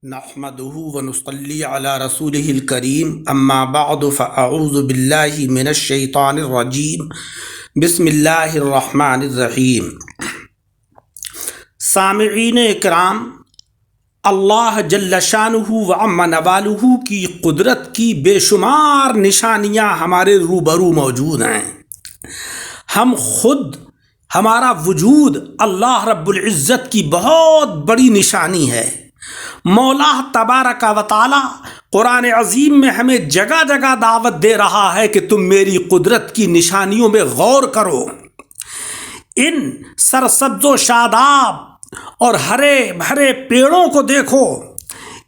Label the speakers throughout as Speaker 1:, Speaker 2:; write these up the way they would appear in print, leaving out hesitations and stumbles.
Speaker 1: نحمده ونصلي على رسوله الكريم اما بعد فاعوذ بالله من الشیطان الرجیم بسم اللہ الرحمن الرحیم۔ سامعین اکرام، اللہ جل شانہ و عم نوالہ کی قدرت کی بے شمار نشانیاں ہمارے روبرو موجود ہیں۔ ہم خود، ہمارا وجود اللہ رب العزت کی بہت بڑی نشانی ہے۔ مولا تبارک و تعالی قرآن عظیم میں ہمیں جگہ جگہ دعوت دے رہا ہے کہ تم میری قدرت کی نشانیوں میں غور کرو۔ ان سرسبز و شاداب اور ہرے بھرے پیڑوں کو دیکھو،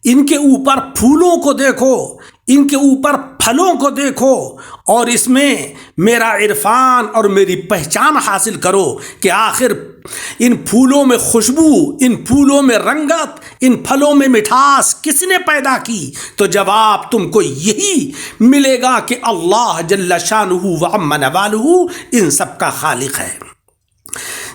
Speaker 1: ان کے اوپر پھولوں کو دیکھو، ان کے اوپر پھلوں کو دیکھو، اور اس میں میرا عرفان اور میری پہچان حاصل کرو کہ آخر ان پھولوں میں خوشبو، ان پھولوں میں رنگت، ان پھلوں میں مٹھاس کس نے پیدا کی؟ تو جواب تم کو یہی ملے گا کہ اللہ جل شانہ و عم نوالہ ان سب کا خالق ہے۔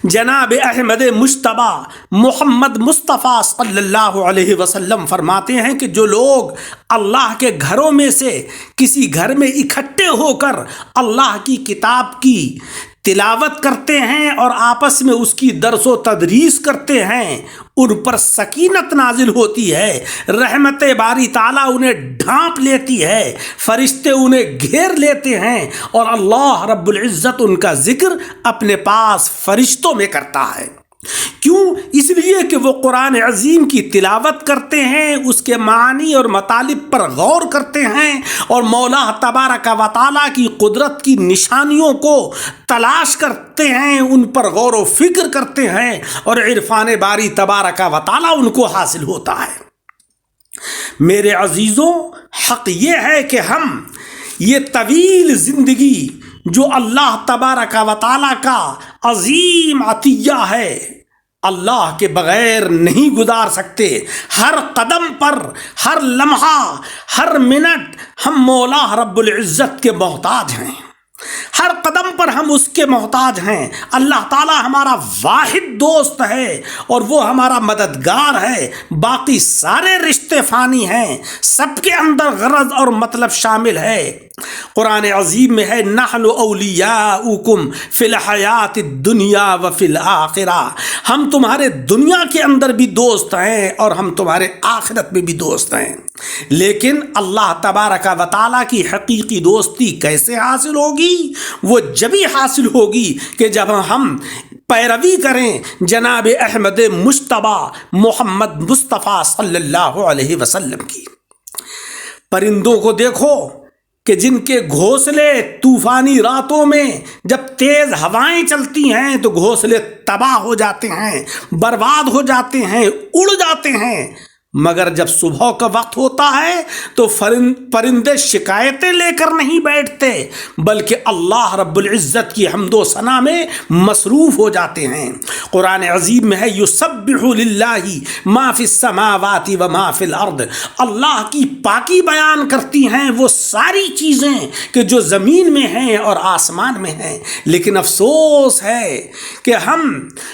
Speaker 1: جناب احمد مجتبیٰ محمد مصطفیٰ صلی اللہ علیہ وسلم فرماتے ہیں کہ جو لوگ اللہ کے گھروں میں سے کسی گھر میں اکٹھے ہو کر اللہ کی کتاب کی تلاوت کرتے ہیں اور آپس میں اس کی درس و تدریس کرتے ہیں، ان پر سکینت نازل ہوتی ہے، رحمت باری تعالیٰ انہیں ڈھانپ لیتی ہے، فرشتے انہیں گھیر لیتے ہیں، اور اللہ رب العزت ان کا ذکر اپنے پاس فرشتوں میں کرتا ہے۔ کیوں؟ اس لیے کہ وہ قرآن عظیم کی تلاوت کرتے ہیں، اس کے معانی اور مطالب پر غور کرتے ہیں، اور مولا تبارک و تعالیٰ کی قدرت کی نشانیوں کو تلاش کرتے ہیں، ان پر غور و فکر کرتے ہیں، اور عرفان باری تبارک و تعالیٰ ان کو حاصل ہوتا ہے۔ میرے عزیزوں، حق یہ ہے کہ ہم یہ طویل زندگی جو اللہ تبارک و تعالیٰ کا عظیم عطیہ ہے، اللہ کے بغیر نہیں گزار سکتے۔ ہر قدم پر، ہر لمحہ، ہر منٹ ہم مولا رب العزت کے محتاج ہیں، ہر قدم پر ہم اس کے محتاج ہیں۔ اللہ تعالیٰ ہمارا واحد دوست ہے اور وہ ہمارا مددگار ہے، باقی سارے رشتے فانی ہیں، سب کے اندر غرض اور مطلب شامل ہے۔ قرآن عظیم میں ہے نحن اولیاؤکم فی الحیات الدنیا و فی الآخرہ، ہم تمہارے دنیا کے اندر بھی دوست ہیں اور ہم تمہارے آخرت میں بھی دوست ہیں۔ لیکن اللہ تبارک و تعالیٰ کی حقیقی دوستی کیسے حاصل ہوگی؟ وہ جبھی حاصل ہوگی کہ جب ہم پیروی کریں جناب احمد مجتبیٰ محمد مصطفیٰ صلی اللہ علیہ وسلم کی۔ پرندوں کو دیکھو کہ جن کے گھونسلے طوفانی راتوں میں جب تیز ہوائیں چلتی ہیں تو گھونسلے تباہ ہو جاتے ہیں، برباد ہو جاتے ہیں، اڑ جاتے ہیں، مگر جب صبح کا وقت ہوتا ہے تو پرندے شکایتیں لے کر نہیں بیٹھتے، بلکہ اللہ رب العزت کی حمد و ثنا میں مصروف ہو جاتے ہیں۔ قرآن عظیم میں ہے یسبح للہ ما فی السماوات و ما فی الارض، اللہ کی پاکی بیان کرتی ہیں وہ ساری چیزیں کہ جو زمین میں ہیں اور آسمان میں ہیں۔ لیکن افسوس ہے کہ ہم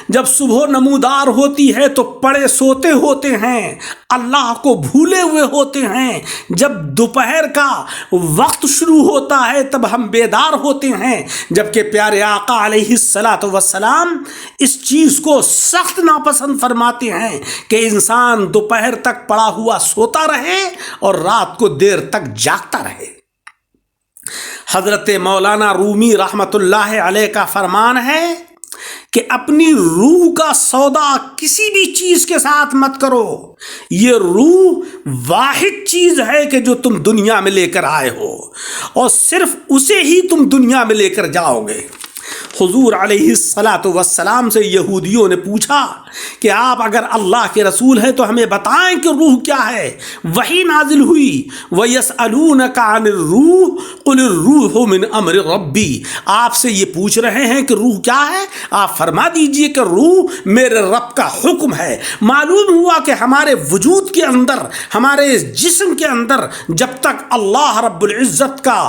Speaker 1: جب صبح نمودار ہوتی ہے تو پڑے سوتے ہوتے ہیں، اللہ کو بھولے ہوئے ہوتے ہیں، جب دوپہر کا وقت شروع ہوتا ہے تب ہم بیدار ہوتے ہیں، جبکہ پیارے آقا علیہ الصلاۃ والسلام اس چیز کو سخت ناپسند فرماتے ہیں کہ انسان دوپہر تک پڑا ہوا سوتا رہے اور رات کو دیر تک جاگتا رہے۔ حضرت مولانا رومی رحمۃ اللہ علیہ کا فرمان ہے کہ اپنی روح کا سودا کسی بھی چیز کے ساتھ مت کرو، یہ روح واحد چیز ہے کہ جو تم دنیا میں لے کر آئے ہو اور صرف اسے ہی تم دنیا میں لے کر جاؤ گے۔ حضور علیہ الصلاۃ والسلام سے یہودیوں نے پوچھا کہ آپ اگر اللہ کے رسول ہیں تو ہمیں بتائیں کہ روح کیا ہے۔ وحی نازل ہوئی وَيَسْأَلُونَكَ عَنِ الرُّوحِ قُلِ الرُّوحُ مِنْ أَمْرِ رَبِّي، آپ سے یہ پوچھ رہے ہیں کہ روح کیا ہے، آپ فرما دیجئے کہ روح میرے رب کا حکم ہے۔ معلوم ہوا کہ ہمارے وجود کے اندر، ہمارے اس جسم کے اندر جب تک اللہ رب العزت کا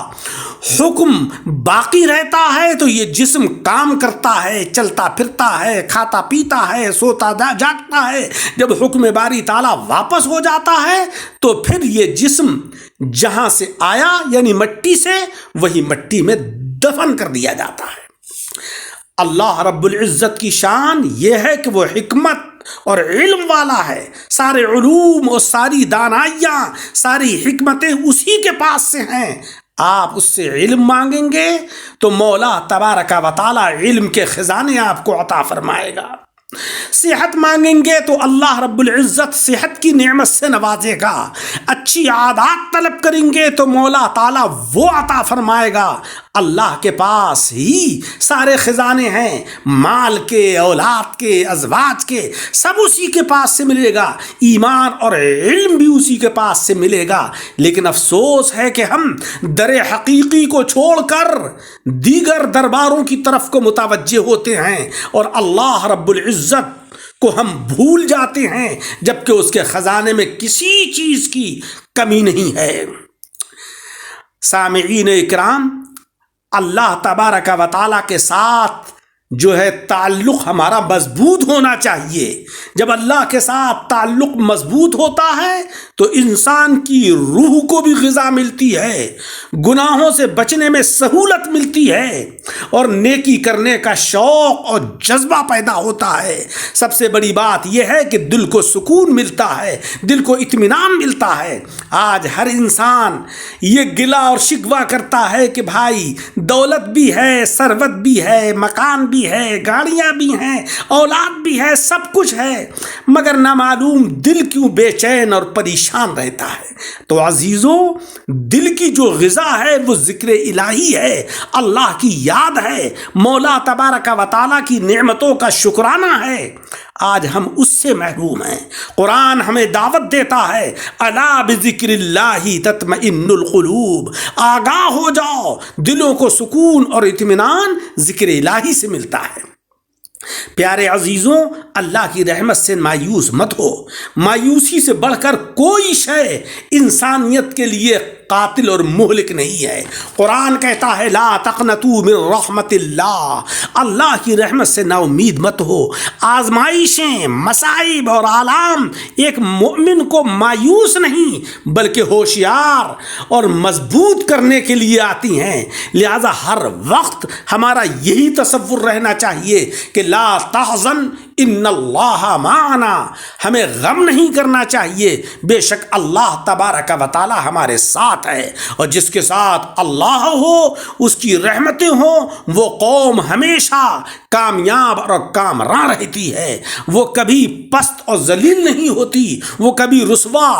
Speaker 1: حکم باقی رہتا ہے تو یہ جسم کام کرتا ہے، چلتا پھرتا ہے، کھاتا پیتا ہے، سوتا جاگتا ہے، جب حکم باری تعالیٰ واپس ہو جاتا ہے تو پھر یہ جسم جہاں سے آیا یعنی مٹی سے، وہی مٹی میں دفن کر دیا جاتا ہے۔ اللہ رب العزت کی شان یہ ہے کہ وہ حکمت اور علم والا ہے۔ سارے علوم اور ساری دانائیاں، ساری حکمتیں اسی کے پاس سے ہیں۔ آپ اس سے علم مانگیں گے تو مولا تبارک و تعالی علم کے خزانے آپ کو عطا فرمائے گا۔ صحت مانگیں گے تو اللہ رب العزت صحت کی نعمت سے نوازے گا۔ اچھی عادات طلب کریں گے تو مولا تعالیٰ وہ عطا فرمائے گا۔ اللہ کے پاس ہی سارے خزانے ہیں، مال کے، اولاد کے، ازواج کے، سب اسی کے پاس سے ملے گا۔ ایمان اور علم بھی اسی کے پاس سے ملے گا۔ لیکن افسوس ہے کہ ہم در حقیقی کو چھوڑ کر دیگر درباروں کی طرف کو متوجہ ہوتے ہیں اور اللہ رب العزت کو ہم بھول جاتے ہیں، جبکہ اس کے خزانے میں کسی چیز کی کمی نہیں ہے۔ سامعین اکرام، اللہ تبارک و تعالیٰ کے ساتھ جو ہے تعلق ہمارا مضبوط ہونا چاہیے۔ جب اللہ کے ساتھ تعلق مضبوط ہوتا ہے تو انسان کی روح کو بھی غذا ملتی ہے، گناہوں سے بچنے میں سہولت ملتی ہے اور نیکی کرنے کا شوق اور جذبہ پیدا ہوتا ہے۔ سب سے بڑی بات یہ ہے کہ دل کو سکون ملتا ہے، دل کو اطمینان ملتا ہے۔ آج ہر انسان یہ گلہ اور شکوہ کرتا ہے کہ بھائی دولت بھی ہے، ثروت بھی ہے، مکان بھی ہے، گاڑیاں بھی ہیں، اولاد بھی ہے، سب کچھ ہے، مگر نہ معلوم دل کیوں بے چین اور پریشان رہتا ہے۔ تو عزیزوں، دل کی جو غذا ہے وہ ذکر الہی ہے، اللہ کی یاد ہے، مولا تبارک و تعالیٰ کی نعمتوں کا شکرانہ ہے۔ آج ہم اس سے محروم ہیں۔ قرآن ہمیں دعوت دیتا ہے، الا بذکر اللہ تطمئن القلوب، آگاہ ہو جاؤ، دلوں کو سکون اور اطمینان ذکر الہی سے ملتا ہے۔ پیارے عزیزوں، اللہ کی رحمت سے مایوس مت ہو۔ مایوسی سے بڑھ کر کوئی شے انسانیت کے لیے قاتل اور مہلک نہیں ہے۔ قرآن کہتا ہے لا تقنطوا من رحمت اللہ، اللہ کی رحمت سے نا امید مت ہو۔ آزمائشیں، مصائب اور آلام ایک مومن کو مایوس نہیں بلکہ ہوشیار اور مضبوط کرنے کے لیے آتی ہیں۔ لہذا ہر وقت ہمارا یہی تصور رہنا چاہیے کہ لا تحزن ان اللہ معنا، ہمیں غم نہیں کرنا چاہیے، بے شک اللہ تبارک و تعالی ہمارے ساتھ ہے، اور جس کے ساتھ اللہ ہو اس کی رحمتیں ہوں، وہ قوم ہمیشہ کامیاب اور کامراں رہتی ہے، وہ کبھی پست اور ذلیل نہیں ہوتی، وہ کبھی رسوا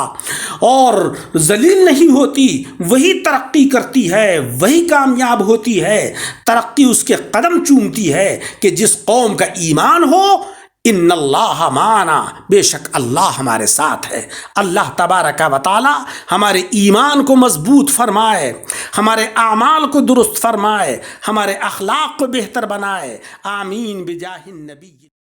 Speaker 1: اور ذلیل نہیں ہوتی، وہی ترقی کرتی ہے، وہی کامیاب ہوتی ہے۔ ترقی اس کے قدم چومتی ہے کہ جس قوم کا ایمان ہو، ان اللہ معنا، بے شک اللہ ہمارے ساتھ ہے۔ اللہ تبارک و تعالی ہمارے ایمان کو مضبوط فرمائے، ہمارے اعمال کو درست فرمائے، ہمارے اخلاق کو بہتر بنائے۔ آمین بجاہ النبی۔